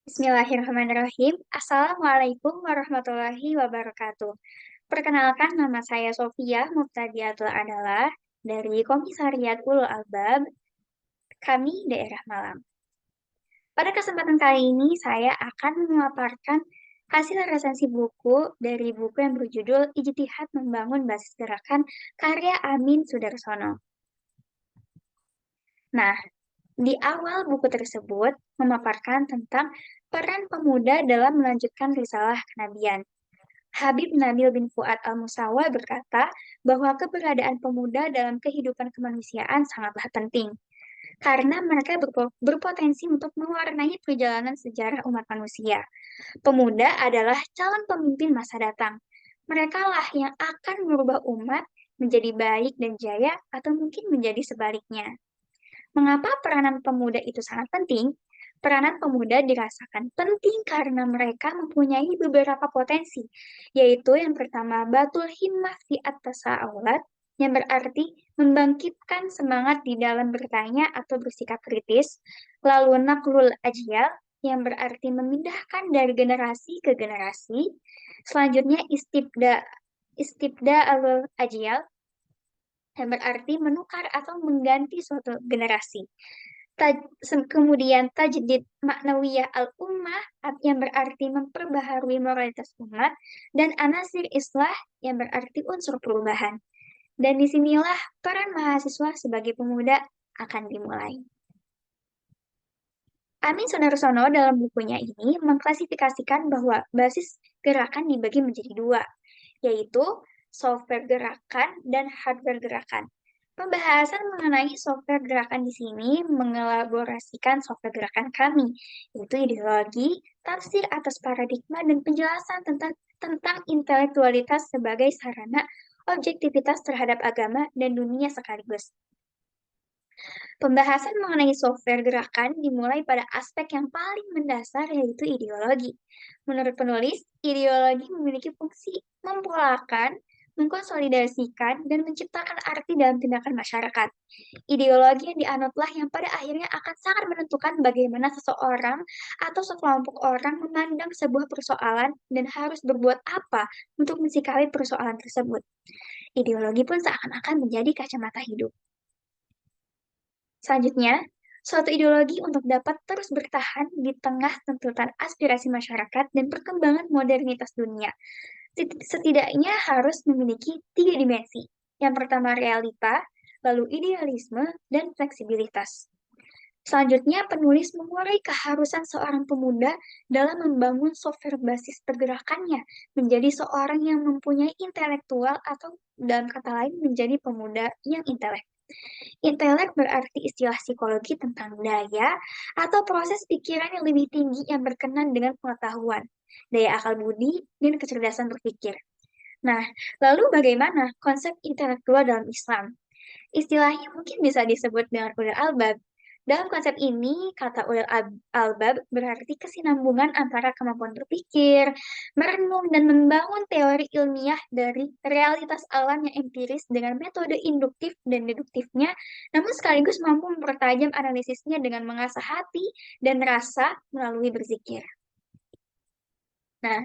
Bismillahirrahmanirrahim. Assalamualaikum warahmatullahi wabarakatuh. Perkenalkan, nama saya Sofia Muftadiatul adalah dari Komisariat Ulul Albab, kami daerah Malang. Pada kesempatan kali ini, saya akan memaparkan hasil resensi buku dari buku yang berjudul Ijtihad Membangun Basis Gerakan karya Amin Sudarsono. Nah, di awal buku tersebut memaparkan tentang peran pemuda dalam melanjutkan risalah kenabian. Habib Nabil bin Fuad Al-Musawa berkata bahwa keberadaan pemuda dalam kehidupan kemanusiaan sangatlah penting, karena mereka berpotensi untuk mewarnai perjalanan sejarah umat manusia. Pemuda adalah calon pemimpin masa datang. Mereka lah yang akan merubah umat menjadi baik dan jaya, atau mungkin menjadi sebaliknya. Mengapa peranan pemuda itu sangat penting? Peranan pemuda dirasakan penting karena mereka mempunyai beberapa potensi, yaitu yang pertama, batul himmah fi at-tasawulat, yang berarti membangkitkan semangat di dalam bertanya atau bersikap kritis, lalu naklul ajyal, yang berarti memindahkan dari generasi ke generasi, selanjutnya istibda alul ajyal, yang berarti menukar atau mengganti suatu generasi. Kemudian tajdid maknawiyah al-ummah yang berarti memperbaharui moralitas umat, dan anasir islah yang berarti unsur perubahan. Dan disinilah peran mahasiswa sebagai pemuda akan dimulai. Amin Sunarsono dalam bukunya ini mengklasifikasikan bahwa basis gerakan dibagi menjadi dua, yaitu software gerakan dan hardware gerakan. Pembahasan mengenai software gerakan di sini mengelaborasikan software gerakan kami, yaitu ideologi, tafsir atas paradigma, dan penjelasan tentang intelektualitas sebagai sarana objektivitas terhadap agama dan dunia sekaligus. Pembahasan mengenai software gerakan dimulai pada aspek yang paling mendasar, yaitu ideologi. Menurut penulis, ideologi memiliki fungsi mempolakan, mengkonsolidasikan, dan menciptakan arti dalam tindakan masyarakat. Ideologi yang dianutlah yang pada akhirnya akan sangat menentukan bagaimana seseorang atau sekelompok orang memandang sebuah persoalan dan harus berbuat apa untuk mensikapi persoalan tersebut. Ideologi pun seakan-akan menjadi kacamata hidup. Selanjutnya, suatu ideologi untuk dapat terus bertahan di tengah tuntutan aspirasi masyarakat dan perkembangan modernitas dunia, setidaknya harus memiliki tiga dimensi. Yang pertama realita, lalu idealisme, dan fleksibilitas. Selanjutnya, penulis mengurai keharusan seorang pemuda dalam membangun software basis pergerakannya menjadi seorang yang mempunyai intelektual, atau dalam kata lain menjadi pemuda yang intelek. Intelek berarti istilah psikologi tentang daya atau proses pikiran yang lebih tinggi yang berkenan dengan pengetahuan, daya akal budi, dan kecerdasan berpikir. Nah, lalu bagaimana konsep intelektual dalam Islam? Istilahnya mungkin bisa disebut dengan ulul albab. Dalam konsep ini, kata ulul albab berarti kesinambungan antara kemampuan berpikir, merenung, dan membangun teori ilmiah dari realitas alam yang empiris dengan metode induktif dan deduktifnya, namun sekaligus mampu mempertajam analisisnya dengan mengasah hati dan rasa melalui berzikir. Nah,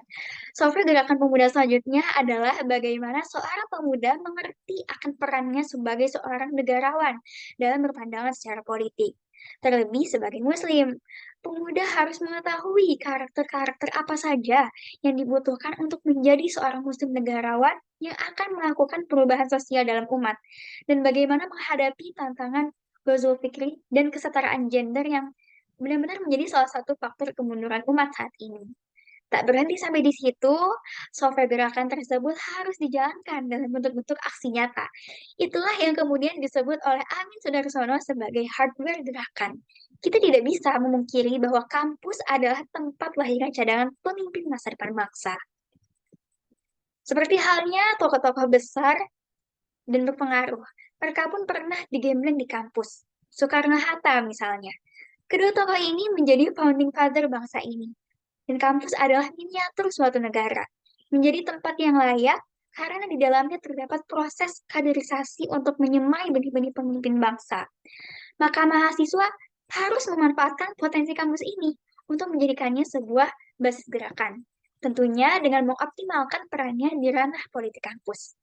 software gerakan pemuda selanjutnya adalah bagaimana seorang pemuda mengerti akan perannya sebagai seorang negarawan dalam berpandangan secara politik. Terlebih sebagai Muslim, pemuda harus mengetahui karakter-karakter apa saja yang dibutuhkan untuk menjadi seorang Muslim negarawan yang akan melakukan perubahan sosial dalam umat, dan bagaimana menghadapi tantangan Ghazul Fikri dan kesetaraan gender yang benar-benar menjadi salah satu faktor kemunduran umat saat ini. Tak berhenti sampai di situ, software gerakan tersebut harus dijalankan dalam bentuk-bentuk aksi nyata. Itulah yang kemudian disebut oleh Amin Sudarsono sebagai hardware gerakan. Kita tidak bisa memungkiri bahwa kampus adalah tempat lahirnya cadangan pemimpin masa depan bangsa. Seperti halnya tokoh-tokoh besar dan berpengaruh, mereka pun pernah digembleng di kampus. Soekarno-Hatta misalnya. Kedua tokoh ini menjadi founding father bangsa ini. Dan kampus adalah miniatur suatu negara, menjadi tempat yang layak karena di dalamnya terdapat proses kaderisasi untuk menyemai benih-benih pemimpin bangsa. Maka mahasiswa harus memanfaatkan potensi kampus ini untuk menjadikannya sebuah basis gerakan. Tentunya dengan mengoptimalkan perannya di ranah politik kampus.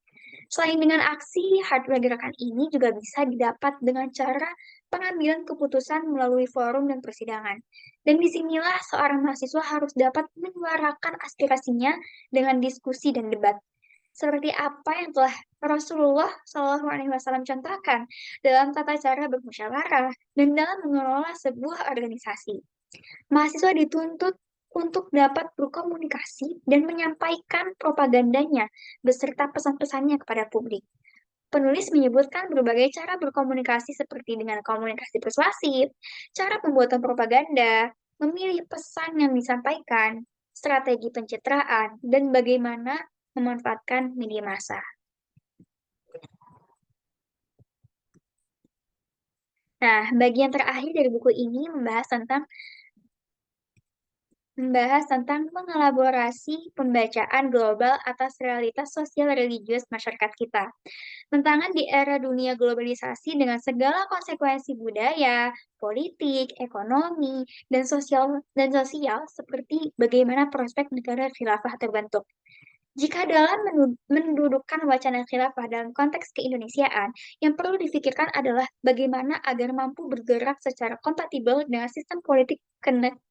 Selain dengan aksi, hardware gerakan ini juga bisa didapat dengan cara pengambilan keputusan melalui forum dan persidangan. Dan disinilah seorang mahasiswa harus dapat menyuarakan aspirasinya dengan diskusi dan debat. Seperti apa yang telah Rasulullah SAW contohkan dalam tata cara bermusyawarah dan dalam mengelola sebuah organisasi. Mahasiswa dituntut untuk dapat berkomunikasi dan menyampaikan propagandanya beserta pesan-pesannya kepada publik. Penulis menyebutkan berbagai cara berkomunikasi seperti dengan komunikasi persuasif, cara pembuatan propaganda, memilih pesan yang disampaikan, strategi pencitraan, dan bagaimana memanfaatkan media massa. Nah, bagian terakhir dari buku ini membahas tentang mengelaborasi pembacaan global atas realitas sosial religius masyarakat kita. Tantangan di era dunia globalisasi dengan segala konsekuensi budaya, politik, ekonomi, dan sosial seperti bagaimana prospek negara khilafah terbentuk. Jika dalam mendudukkan wacana khilafah dalam konteks keindonesiaan, yang perlu difikirkan adalah bagaimana agar mampu bergerak secara kompatibel dengan sistem politik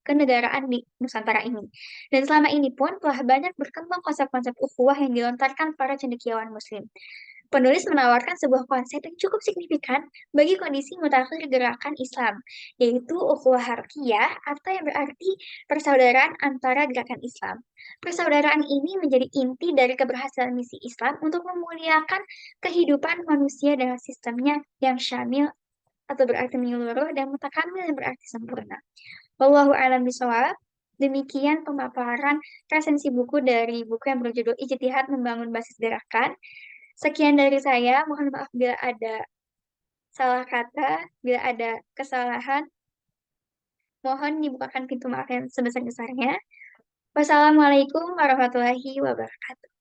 kenegaraan di Nusantara ini. Dan selama ini pun telah banyak berkembang konsep-konsep ukhuwah yang dilontarkan para cendekiawan Muslim. Penulis menawarkan sebuah konsep yang cukup signifikan bagi kondisi mutakhir gerakan Islam, yaitu ukhuwah harkiyah atau yang berarti persaudaraan antara gerakan Islam. Persaudaraan ini menjadi inti dari keberhasilan misi Islam untuk memuliakan kehidupan manusia dengan sistemnya yang syamil atau berarti menyeluruh dan mutakamil yang berarti sempurna. Wallahu a'lam bishawab. Demikian pemaparan resensi buku dari buku yang berjudul Ijtihad Membangun Basis Gerakan. Sekian dari saya, mohon maaf bila ada salah kata, bila ada kesalahan, mohon dibukakan pintu maaf yang sebesar-besarnya. Wassalamualaikum warahmatullahi wabarakatuh.